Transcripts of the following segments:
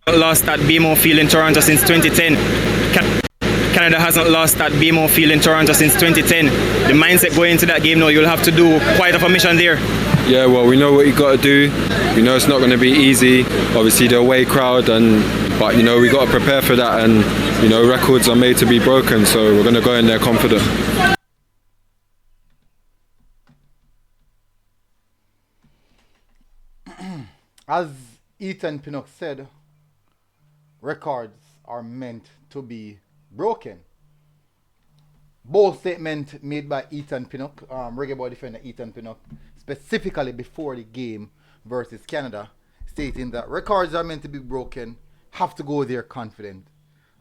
Lost at BMO Field in Toronto since 2010. Canada hasn't lost at BMO Field in Toronto since 2010. The mindset going into that game now, you'll have to do quite a mission there. Yeah, well, we know what you got to do. We know it's not going to be easy. Obviously, the away crowd, but you know we got to prepare for that. And you know, records are made to be broken, so we're going to go in there confident. As Ethan Pinnock said, records are meant to be broken. Bold statement made by Ethan Pinnock, Reggae Boy defender Ethan Pinnock, specifically before the game versus Canada, stating that records are meant to be broken, have to go there confident.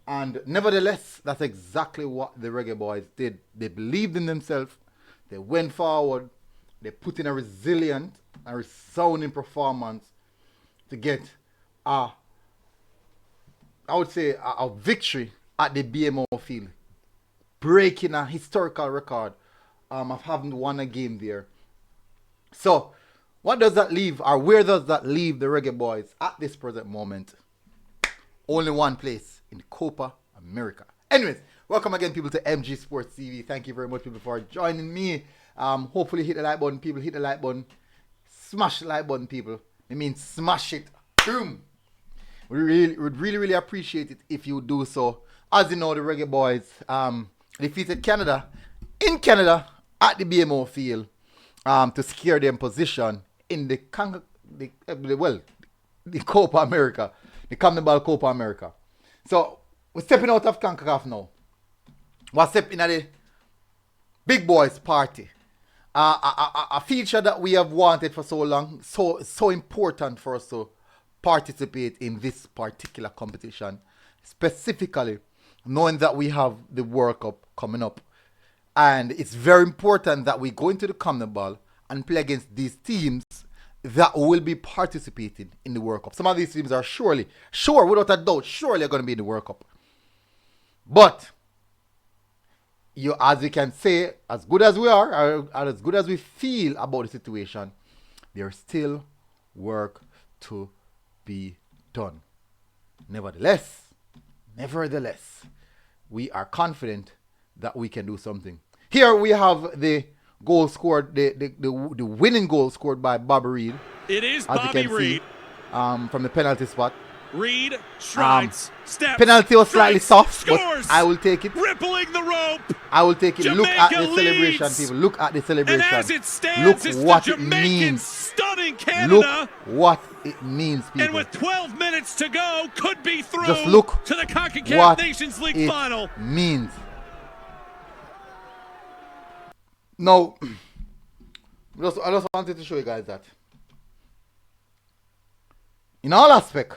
And nevertheless, that's exactly what the Reggae Boys did. They believed in themselves, they went forward, they put in a resilient and resounding performance to get a victory at the BMO field, breaking a historical record of having won a game there. So, what does that leave, or where does that leave the Reggae Boys at this present moment? Only one place, in Copa America. Anyways, welcome again, people, to MG Sports TV. Thank you very much, people, for joining me. Hopefully, hit the like button, people. Hit the like button. Smash the like button, people. I mean, smash it. Boom. We would really appreciate it if you do so. As you know, the Reggae Boys defeated Canada in Canada at the BMO field to secure their position in the Copa America, the CONMEBOL Copa America. So we're stepping out of CONCACAF now. We're stepping at the big boys party. A feature that we have wanted for so long, so important for us to participate in this particular competition, specifically knowing that we have the World Cup coming up. And it's very important that we go into the CONMEBOL and play against these teams that will be participating in the World Cup. Some of these teams are sure, without a doubt, surely are going to be in the World Cup. But as you can say, as good as we are, or as good as we feel about the situation, there's still work to be done. Nevertheless, we are confident that we can do something. Here we have the goal scored, the winning goal scored by Bobby Reid. It is Bobby Reid from the penalty spot. Reid strides, steps, penalty was slightly soft, scores, but I will take it. Rippling the rope. I will take it. Jamaica Look at the leads. celebration, people. Look at the celebration. And as it stands, look it's what the it Jamaicans means. stunning Canada. Look what it means, people. And with 12 minutes to go, could be through Just look to the CONCACAF what Nations League it final. Means. Now, I just wanted to show you guys that in all aspects,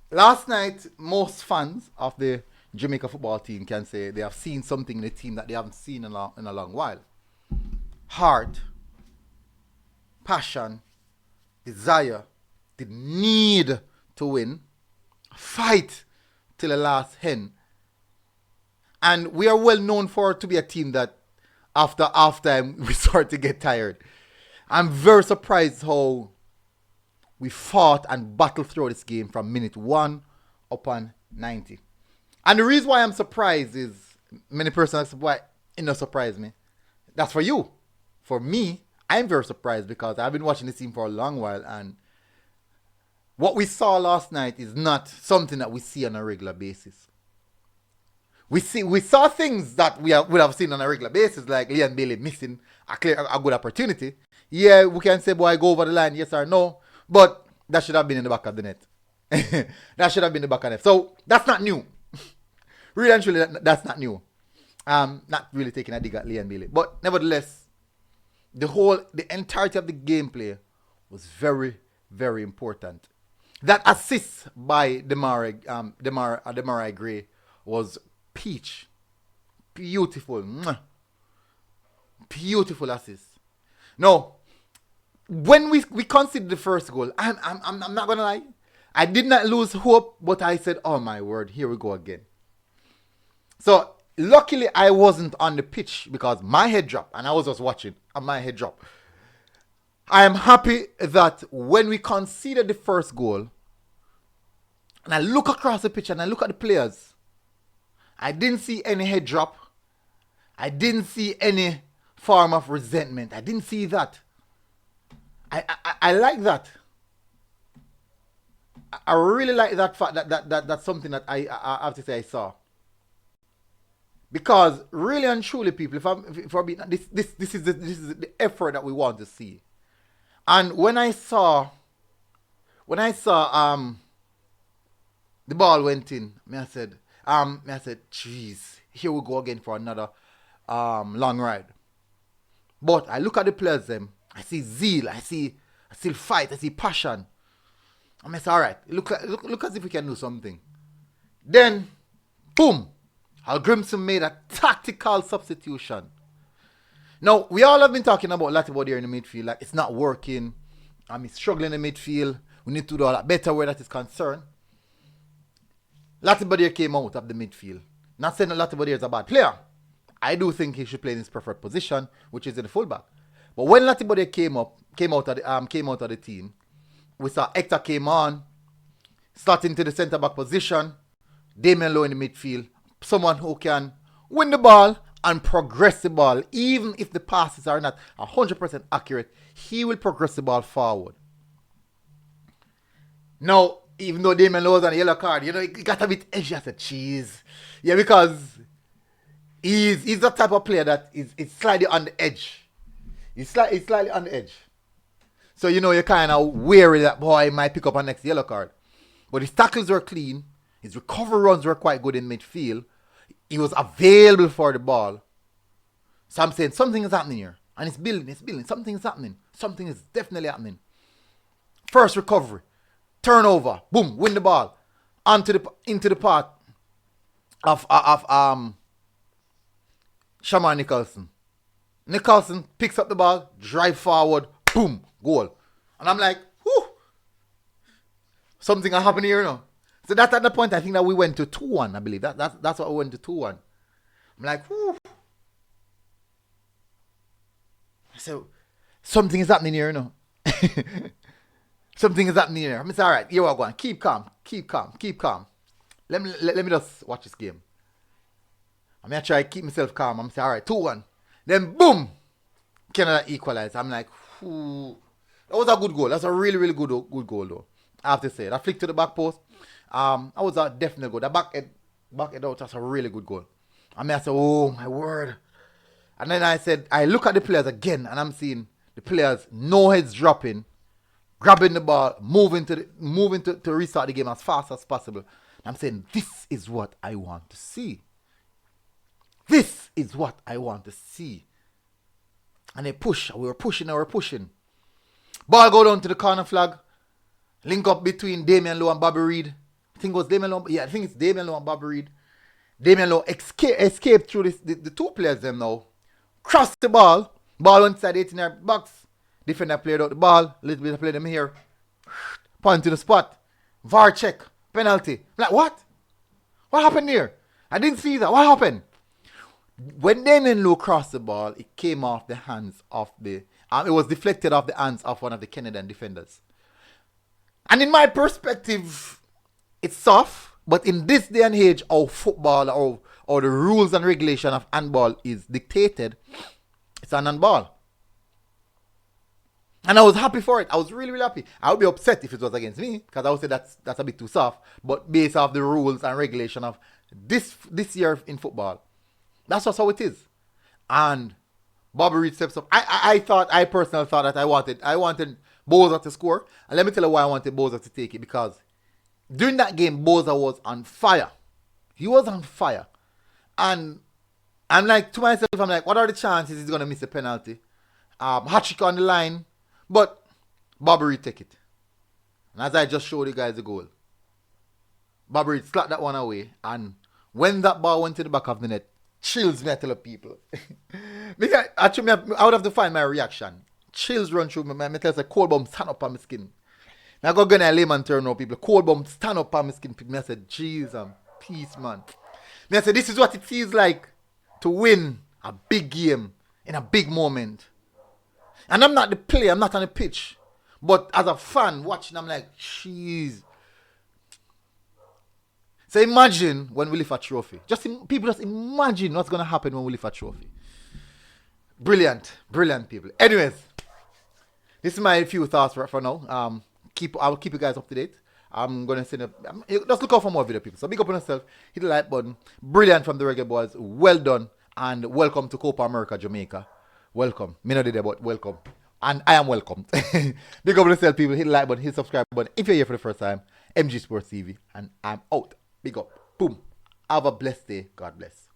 last night, most fans of the Jamaica football team can say they have seen something in the team that they haven't seen in a long while. Heart, passion, desire, the need to win, fight till the last hen. And we are well known to be a team that after halftime we start to get tired. I'm very surprised how we fought and battled through this game from minute 1 upon 90. And the reason why I'm surprised is many persons why it not surprise me. That's for you. For me, I'm very surprised because I've been watching this team for a long while, and what we saw last night is not something that we see on a regular basis. We saw things that we would have seen on a regular basis, like Leon Bailey missing a good opportunity. Yeah, we can say, boy, go over the line, yes or no. But that should have been in the back of the net. That should have been in the back of the net. So that's not new. Really and truly, that's not new. Not really taking a dig at Leon Bailey. But nevertheless, the entirety of the gameplay was very, very important. That assist by Demarai Gray was peach. Beautiful. Beautiful assist. Now, when we conceded the first goal, I'm not gonna lie, I did not lose hope, but I said, oh my word, here we go again. So luckily I wasn't on the pitch because my head dropped, and I was just watching and my head dropped. I am happy that when we conceded the first goal, And I look across the pitch and I look at the players. I didn't see any head drop. I didn't see any form of resentment. I didn't see that. I like that. I really like that fact that's something that I have to say I saw. Because really and truly, people, if I be, this is the effort that we want to see. And when I saw the ball went in, I said, jeez, here we go again for another long ride. But I look at the players, them, I see zeal, I see fight, I see passion. I say, all right, look as if we can do something. Then, boom, Al Grimson made a tactical substitution. Now, we all have been talking about Latibo there in the midfield, like it's not working. He's struggling in the midfield. We need to do a lot better where that is concerned. Latibo there came out of the midfield. Not saying that Latibo there is a bad player. I do think he should play in his preferred position, which is in the fullback. But when Latibo there came out of the team, we saw Hector came on, starting to the centre back position, Damien Lowe in the midfield, someone who can win the ball and progress the ball. Even if the passes are not 100% accurate, he will progress the ball forward. Now, even though Damien Lowe was on a yellow card, he got a bit edgy. I said, jeez. Yeah, because he's the type of player that is slightly on the edge. He's slightly on the edge. So, you're kind of wary that, boy, might pick up a next yellow card. But his tackles were clean. His recovery runs were quite good in midfield. He was available for the ball. So I'm saying something is happening here. And it's building. Something is happening. Something is definitely happening. First recovery. Turnover. Boom. Win the ball. Into the part of Shamar Nicholson. Nicholson picks up the ball. Drive forward. Boom. Goal. And I'm like, whew. Something happened here, So that's at the point I think that we went to 2-1, I believe. That's what we went to 2-1. I'm like, whew. So something is happening here, Something is happening here. I'm saying, all right, here we're going. Keep calm. Let me just watch this game. I'm going to try to keep myself calm. I'm saying, all right, 2-1. Then boom. Canada equalized. I'm like, whew. That was a good goal. That's a really, really good goal, though. I have to say. That flick to the back post. That was a definite goal. The back head out. That's a really good goal. I said, oh my word. And then I look at the players again, and I'm seeing the players, no heads dropping, grabbing the ball, moving to restart the game as fast as possible. I'm saying, this is what I want to see. This is what I want to see. And they push. We were pushing. Ball go down to the corner flag. Link up between Damien Lowe and Bobby Reid. I think it was Damien Lowe. Yeah, I think it's Damien Lowe and Bobby Reid. Damien Lowe escaped through the two players them now. Crossed the ball. Ball went inside the 18-yard box. Defender played out the ball. A little bit of play them here. Point to the spot. VAR check. Penalty. I'm like, what? What happened here? I didn't see that. What happened? When Damien Lowe crossed the ball, it came off the hands of it was deflected off the hands of one of the Canadian defenders. And in my perspective, it's soft, but in this day and age of football or the rules and regulation of handball is dictated, it's an handball. And I was happy for it. I was really, really happy. I would be upset if it was against me, because I would say that's a bit too soft. But based off the rules and regulation of this year in football, that's just how it is. And Bobby Reid steps up. I personally thought that I wanted Boza to score. And let me tell you why I wanted Boza to take it. Because during that game, Boza was on fire. He was on fire. And I'm like, to myself, what are the chances he's going to miss a penalty? Hat-trick on the line. But Bobby Reid take it. And as I just showed you guys the goal, Bobby Reid slapped that one away. And when that ball went to the back of the net, chills me, I tell people. Because actually, I would have to find my reaction. Chills run through me. I tell you, cold bomb stand up on my skin. I go get a layman turn now, people. Cold bomb stand up on my skin. I said, Jesus, peace, man. I said, this is what it feels like to win a big game in a big moment. And I'm not the player, I'm not on the pitch. But as a fan watching, I'm like, jeez. So imagine when we lift a trophy. People just imagine what's going to happen when we lift a trophy. Brilliant. Brilliant, people. Anyways, this is my few thoughts for now. I'll keep you guys up to date. I'm going to send just look out for more video, people. So big up on yourself. Hit the like button. Brilliant from the Reggae Boyz. Well done. And welcome to Copa America, Jamaica. Welcome. Me not there, but welcome. And I am welcome. Big up on yourself, people. Hit the like button. Hit the subscribe button. If you're here for the first time, MG Sports TV. And I'm out. Big up. Boom. Have a blessed day. God bless.